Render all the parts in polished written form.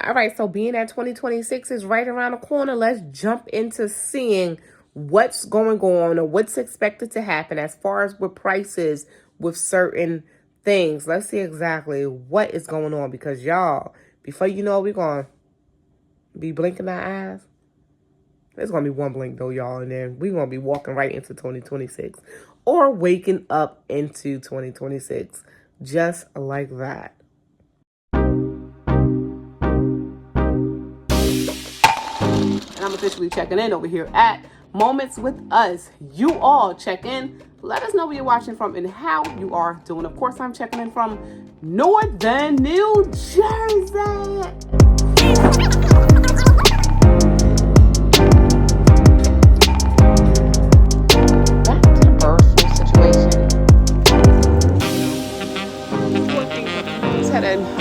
All right, so being that 2026 is right around the corner, let's jump into seeing what's going on or what's expected to happen as far as with prices with certain things. Let's see exactly what is going on because y'all, before you know, we're going to be blinking our eyes. There's going to be one blink though, y'all, and then we're going to be walking right into 2026 or waking up into 2026 just like that. And I'm officially checking in over here at Moments with Us. You all check in. Let us know where you're watching from and how you are doing. Of course, I'm checking in from Northern New Jersey.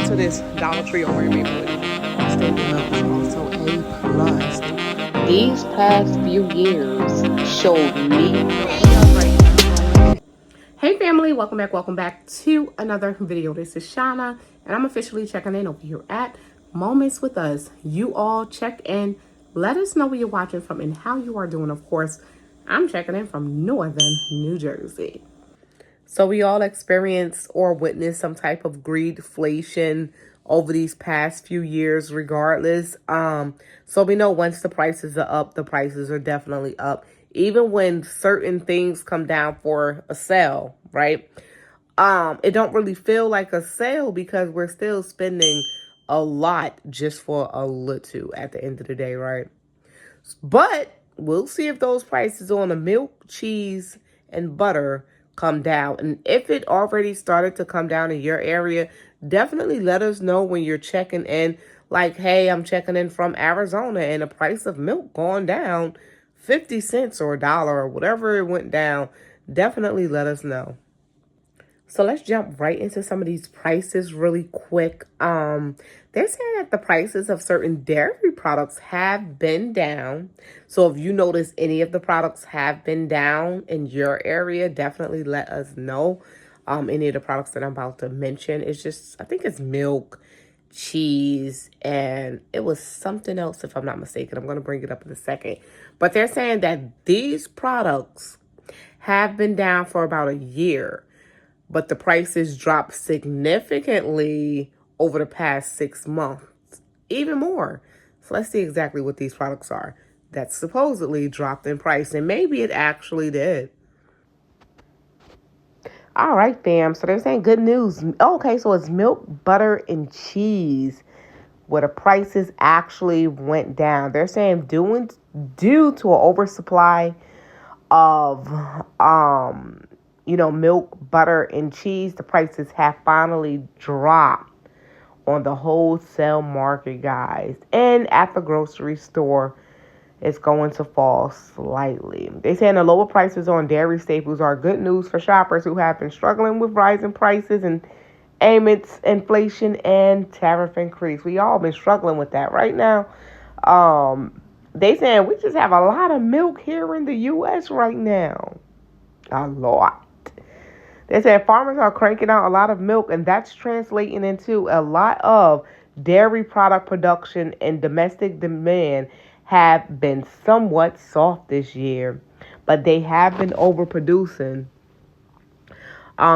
To this Dollar Tree over in Maplewood. Staples is also a plus. These past few years showed me. Hey family, welcome back to another video. This is Shauna, and I'm officially checking in over here at Moments with Us. You all check in. Let us know where you're watching from and how you are doing. Of course, I'm checking in from Northern New Jersey. So we all experienced or witnessed some type of greedflation over these past few years regardless. So we know once the prices are up, the prices are definitely up. Even when certain things come down for a sale, right? It don't really feel like a sale because we're still spending a lot just for a little at the end of the day, right? But we'll see if those prices on the milk, cheese, and butter come down. And if it already started to come down in your area, definitely let us know when you're checking in. Like, hey, I'm checking in from Arizona and the price of milk gone down 50 cents or $1 or whatever it went down. Definitely let us know. So let's jump right into some of these prices really quick. They're saying that the prices of certain dairy products have been down. So if you notice any of the products have been down in your area, definitely let us know. Any of the products that I'm about to mention. It's just, I think it's milk, cheese, and it was something else if I'm not mistaken. I'm going to bring it up in a second. But they're saying that these products have been down for about a year. But the prices dropped significantly over the past 6 months, even more. So let's see exactly what these products are that supposedly dropped in price. And maybe it actually did. All right, fam. So they're saying good news. Okay, so it's milk, butter, and cheese where the prices actually went down. They're saying due to an oversupply of milk, butter, and cheese, the prices have finally dropped on the wholesale market, guys. And at the grocery store, it's going to fall slightly. They saying the lower prices on dairy staples are good news for shoppers who have been struggling with rising prices and amidst inflation and tariff increase. We all been struggling with that right now. They saying we just have a lot of milk here in the U.S. right now. A lot. They said farmers are cranking out a lot of milk, and that's translating into a lot of dairy product production, and domestic demand have been somewhat soft this year, but they have been overproducing.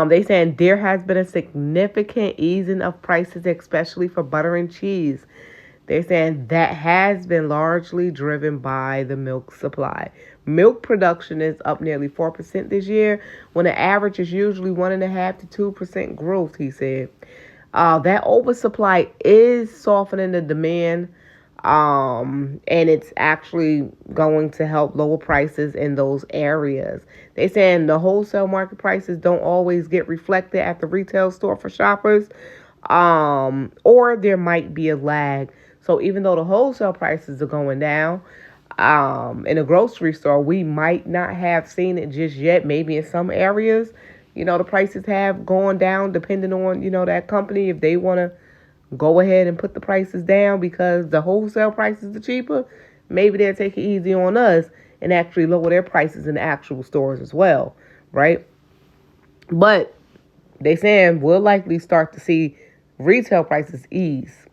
They saying there has been a significant easing of prices, especially for butter and cheese. They're saying that has been largely driven by the milk supply. Milk production is up nearly 4% this year, when the average is usually 1.5% to 2% growth, he said. That oversupply is softening the demand, and it's actually going to help lower prices in those areas. They saying the wholesale market prices don't always get reflected at the retail store for shoppers, or there might be a lag. So even though the wholesale prices are going down, in a grocery store, we might not have seen it just yet. Maybe in some areas, the prices have gone down depending on, that company. If they want to go ahead and put the prices down because the wholesale prices are cheaper, maybe they'll take it easy on us and actually lower their prices in the actual stores as well, right? But they saying we'll likely start to see retail prices ease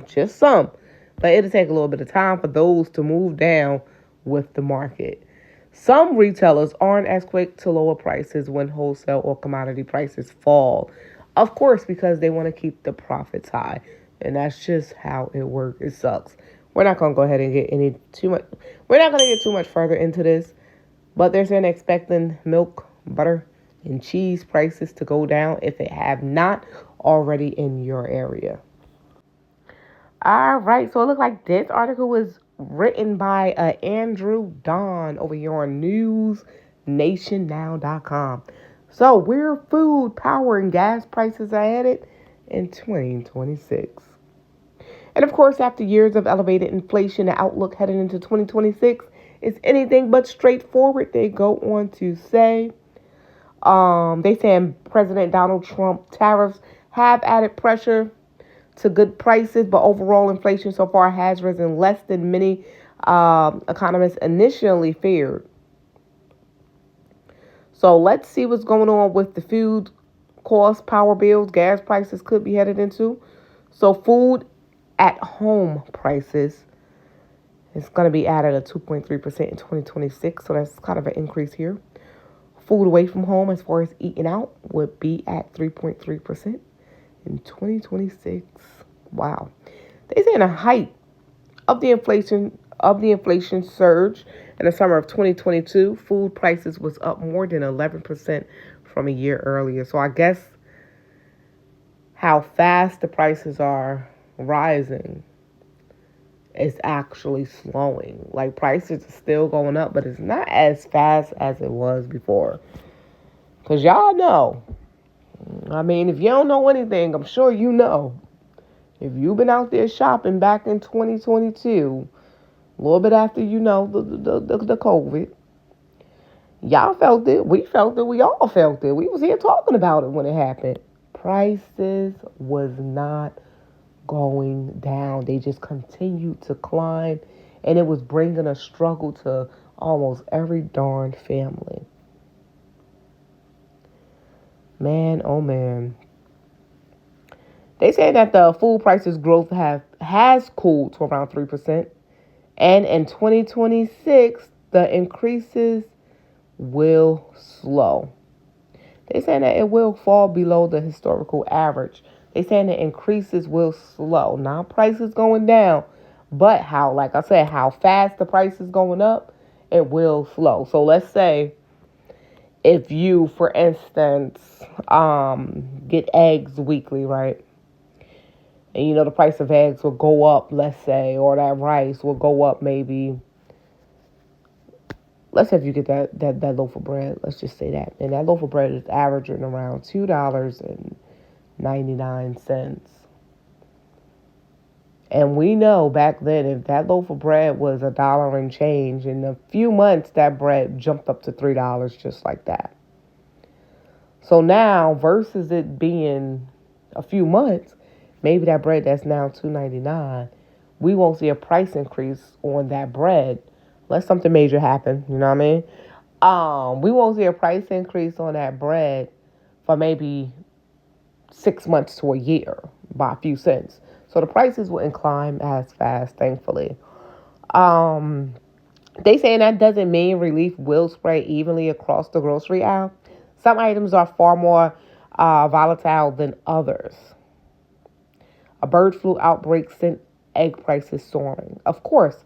just some. But it'll take a little bit of time for those to move down with the market. Some retailers aren't as quick to lower prices when wholesale or commodity prices fall. Of course, because they want to keep the profits high. And that's just how it works. It sucks. We're not gonna go ahead and get any too much we're not gonna get too much further into this. But they're saying expecting milk, butter, and cheese prices to go down if they have not already in your area. All right, so it looks like this article was written by Andrew Don over here on newsnationnow.com. So, where food, power, and gas prices are headed in 2026. And of course, after years of elevated inflation, the outlook heading into 2026 is anything but straightforward. They go on to say, they saying President Donald Trump tariffs have added pressure to good prices, but overall inflation so far has risen less than many economists initially feared. So let's see what's going on with the food costs, power bills, gas prices could be headed into. So food at home prices is going to be added at 2.3% in 2026. So that's kind of an increase here. Food away from home, as far as eating out, would be at 3.3% in 2026. Wow. They say in the height of the inflation surge in the summer of 2022, food prices was up more than 11% from a year earlier. So I guess how fast the prices are rising is actually slowing. Like prices are still going up, but it's not as fast as it was before. Cause y'all know. I mean, if you don't know anything, I'm sure you know. If you've been out there shopping back in 2022, a little bit after the COVID, y'all felt it. We felt it. We all felt it. We was here talking about it when it happened. Prices was not going down. They just continued to climb, and it was bringing a struggle to almost every darn family. Man, oh man. They say that the food prices growth has cooled to around 3%. And in 2026, the increases will slow. They say that it will fall below the historical average. They saying the increases will slow. Not prices going down, but how, like I said, how fast the price is going up, it will slow. So let's say if you, for instance, get eggs weekly, right? And the price of eggs will go up, let's say, or that rice will go up maybe. Let's say if you get that loaf of bread, let's just say that. And that loaf of bread is averaging around $2.99. And we know back then, if that loaf of bread was $1 and change, in a few months, that bread jumped up to $3 just like that. So now, versus it being a few months, maybe that bread that's now $2.99, we won't see a price increase on that bread unless something major happen. You know what I mean? We won't see a price increase on that bread for maybe 6 months to a year by a few cents. So the prices wouldn't climb as fast, thankfully. They saying that doesn't mean relief will spread evenly across the grocery aisle. Some items are far more volatile than others. A bird flu outbreak sent egg prices soaring. Of course,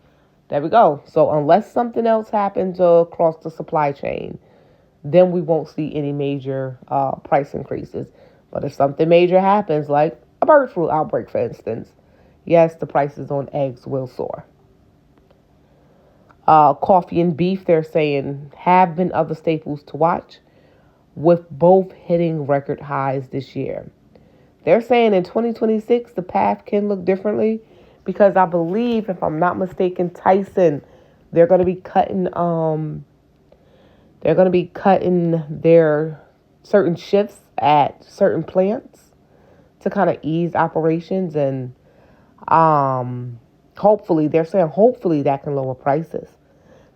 there we go. So unless something else happens across the supply chain, then we won't see any major price increases. But if something major happens, like a bird flu outbreak, for instance, yes, the prices on eggs will soar. Coffee and beef, they're saying, have been other staples to watch, with both hitting record highs this year. They're saying in 2026, the path can look differently because I believe, if I'm not mistaken, Tyson, they're going to be cutting their certain shifts at certain plants to kind of ease operations, and hopefully that can lower prices.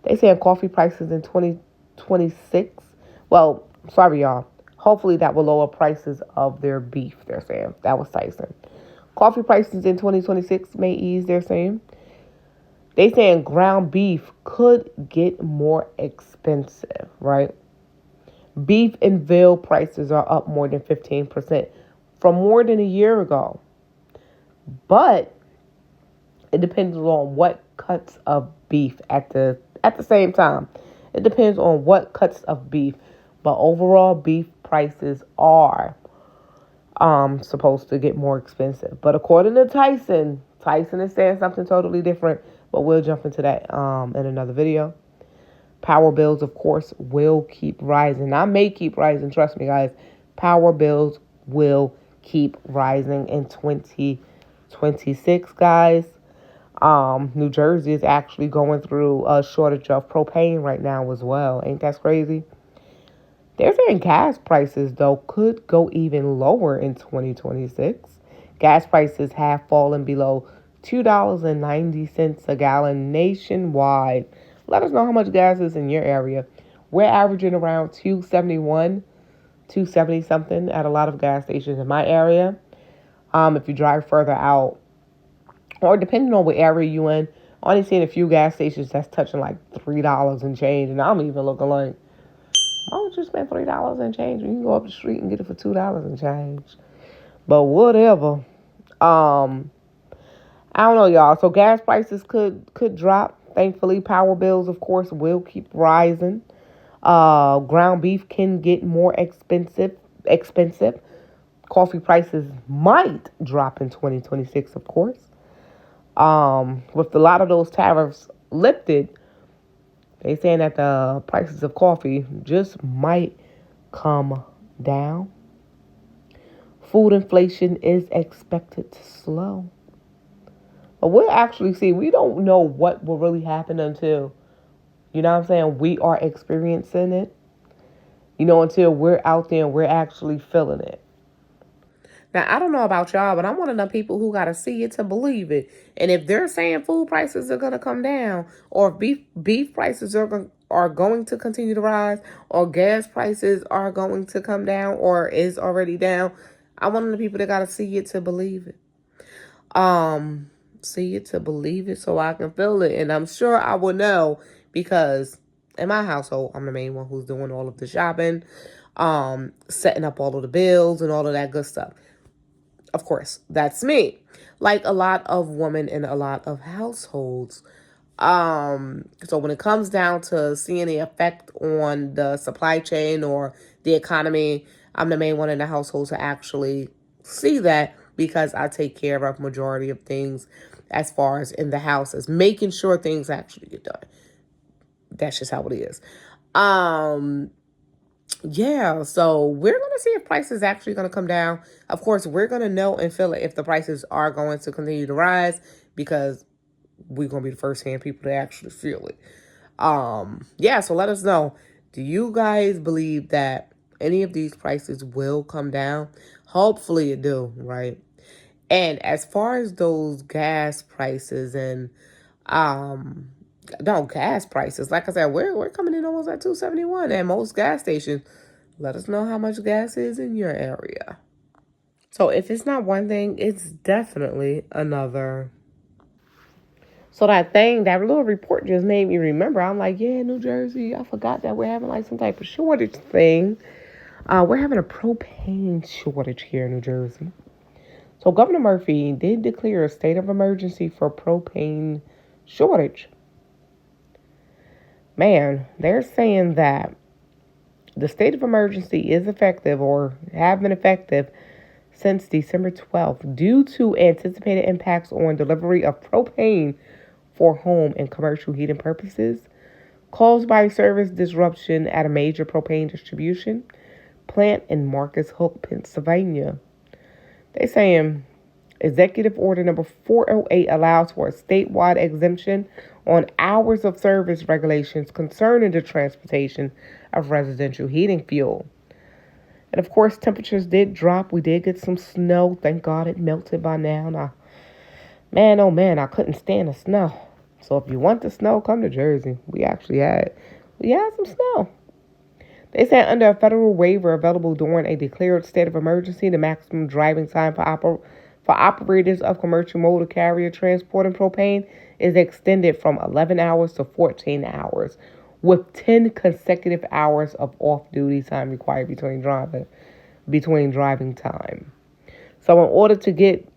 They saying coffee prices in 2026. Well, sorry y'all. Hopefully that will lower prices of their beef. They're saying that was Tyson. Coffee prices in 2026 may ease, they're saying. They saying ground beef could get more expensive, right? Beef and veal prices are up more than 15% from more than a year ago. But it depends on what cuts of beef at the same time. It depends on what cuts of beef. But overall beef prices are supposed to get more expensive. But according to Tyson is saying something totally different, but we'll jump into that in another video. Power bills, of course, will keep rising. I may keep rising, trust me, guys. Power bills will keep rising in 2026, guys. New Jersey is actually going through a shortage of propane right now as well. Ain't that crazy? They're saying gas prices, though, could go even lower in 2026. Gas prices have fallen below $2.90 a gallon nationwide. Let us know how much gas is in your area. We're averaging around 271, 270 something at a lot of gas stations in my area. If you drive further out, or depending on what area you in, only seeing a few gas stations that's touching like $3 and change, and I'm even looking like, why would you spend $3 and change when you can go up the street and get it for $2 and change? But whatever. I don't know, y'all. So gas prices could drop. Thankfully, power bills, of course, will keep rising. Ground beef can get more expensive. Coffee prices might drop in 2026, of course. With a lot of those tariffs lifted, they saying that the prices of coffee just might come down. Food inflation is expected to slow. But we'll actually see. We don't know what will really happen until, you know what I'm saying, we are experiencing it. Until we're out there and we're actually feeling it. Now, I don't know about y'all, but I'm one of the people who got to see it to believe it. And if they're saying food prices are going to come down, or if beef prices are going to continue to rise, or gas prices are going to come down, or is already down, I'm one of the people that got to see it to believe it. See it to believe it so I can feel it. And I'm sure I will know because in my household, I'm the main one who's doing all of the shopping, setting up all of the bills and all of that good stuff. Of course, that's me. Like a lot of women in a lot of households. So when it comes down to seeing the effect on the supply chain or the economy, I'm the main one in the household to actually see that because I take care of majority of things as far as in the house as making sure things actually get done. That's just how it is. Yeah, so we're going to see if prices actually going to come down. Of course, we're going to know and feel it if the prices are going to continue to rise because we're going to be the first hand people to actually feel it. Yeah, so let us know. Do you guys believe that any of these prices will come down? Hopefully it do, right? And as far as those gas prices and no gas prices, like I said, we're coming in almost at 271 at most gas stations. Let us know how much gas is in your area. So if it's not one thing, it's definitely another. So that little report just made me remember. I'm like, yeah, New Jersey, I forgot that we're having like some type of shortage thing. We're having a propane shortage here in New Jersey. So Governor Murphy did declare a state of emergency for propane shortage. Man, they're saying that the state of emergency is effective or have been effective since December 12th due to anticipated impacts on delivery of propane for home and commercial heating purposes caused by service disruption at a major propane distribution plant in Marcus Hook, Pennsylvania. They saying Executive Order number 408 allows for a statewide exemption on hours of service regulations concerning the transportation of residential heating fuel. And of course, temperatures did drop. We did get some snow. Thank God it melted by now. Now, man, oh man, I couldn't stand the snow. So if you want the snow, come to Jersey. We had some snow. They said under a federal waiver available during a declared state of emergency, the maximum driving time for operators of commercial motor carrier transporting propane is extended from 11 hours to 14 hours, with 10 consecutive hours of off-duty time required between driving time. So in order to get,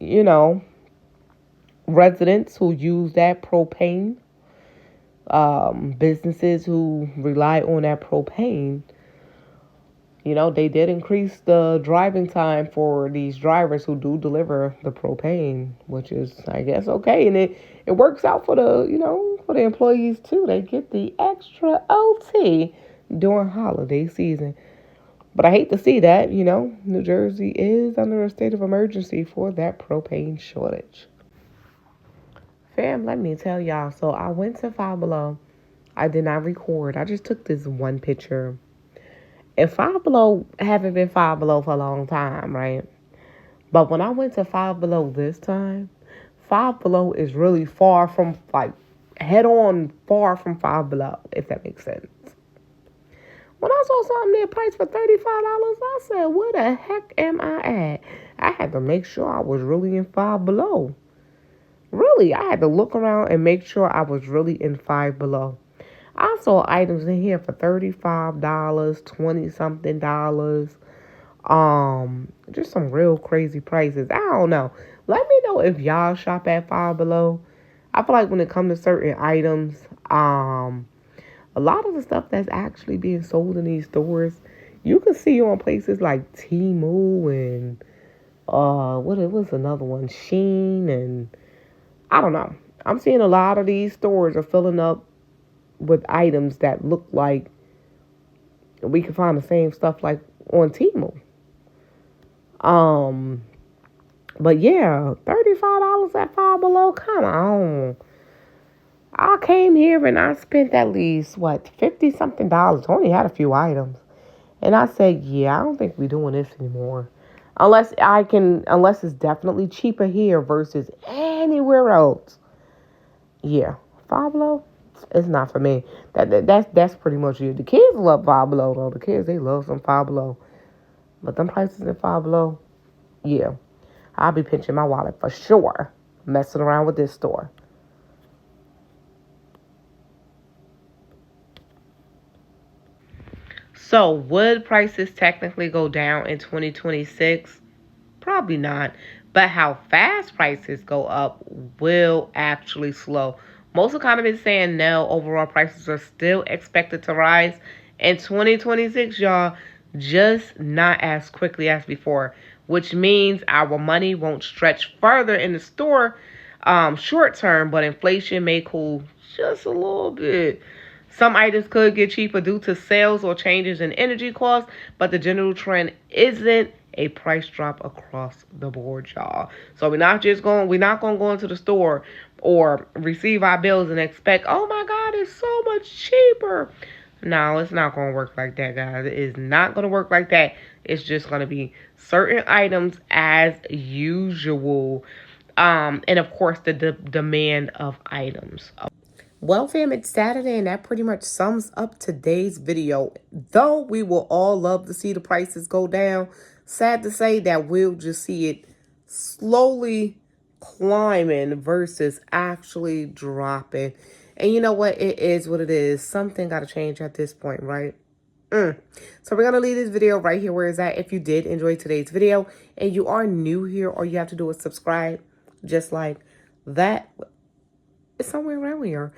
residents who use that propane, businesses who rely on that propane, they did increase the driving time for these drivers who do deliver the propane, which is, I guess, okay. And it works out for the employees too. They get the extra OT during holiday season. But I hate to see that, New Jersey is under a state of emergency for that propane shortage. Fam, let me tell y'all. So I went to Five Below. I did not record. I just took this one picture. And Five Below haven't been Five Below for a long time, right? But when I went to Five Below this time, Five Below is really far from, like, head on far from Five Below, if that makes sense. When I saw something there priced for $35, I said, where the heck am I at? I had to make sure I was really in Five Below. Really, I had to look around and make sure I was really in Five Below. I saw items in here for $35, 20 something dollars. Just some real crazy prices. I don't know. Let me know if y'all shop at Five Below. I feel like when it comes to certain items, a lot of the stuff that's actually being sold in these stores, you can see on places like Temu and what it was another one, Sheen, and I don't know. I'm seeing a lot of these stores are filling up with items that look like we can find the same stuff like on Temu. But yeah, $35 at Five Below. Come on. I came here and I spent at least 50 something dollars. Only had a few items. And I said, yeah, I don't think we're doing this anymore. Unless it's definitely cheaper here versus anywhere else. Yeah. Five Below, it's not for me. That's pretty much it. The kids love Five Below though. The kids, they love some Five Below. But them prices in Five Below, yeah. I'll be pinching my wallet for sure. Messing around with this store. So, would prices technically go down in 2026? Probably not. But how fast prices go up will actually slow. Most economists saying no, overall prices are still expected to rise in 2026, y'all, just not as quickly as before, which means our money won't stretch further in the store short term, but inflation may cool just a little bit. Some items could get cheaper due to sales or changes in energy costs, but the general trend isn't a price drop across the board, y'all. So we're not gonna go into the store or receive our bills and expect, oh my God, it's so much cheaper. No, it's not gonna work like that, guys. It is not gonna work like that. It's just gonna be certain items as usual. And of course the demand of items. Well, fam, it's Saturday, and that pretty much sums up today's video. Though we will all love to see the prices go down, sad to say that we'll just see it slowly climbing versus actually dropping. And you know what? It is what it is. Something got to change at this point, right? So we're going to leave this video right here where it's at. If you did enjoy today's video and you are new here, all you have to do is subscribe just like that. It's somewhere around here.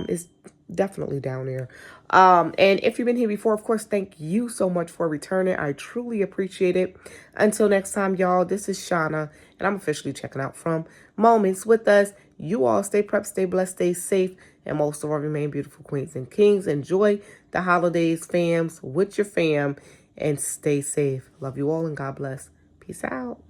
It's definitely down there. And if you've been here before, of course, thank you so much for returning. I truly appreciate it. Until next time, y'all, this is Shauna, and I'm officially checking out from Moments with Us. You all stay prepped, stay blessed, stay safe, and most of all, remain beautiful queens and kings. Enjoy the holidays, fams, with your fam, and stay safe. Love you all, and God bless. Peace out.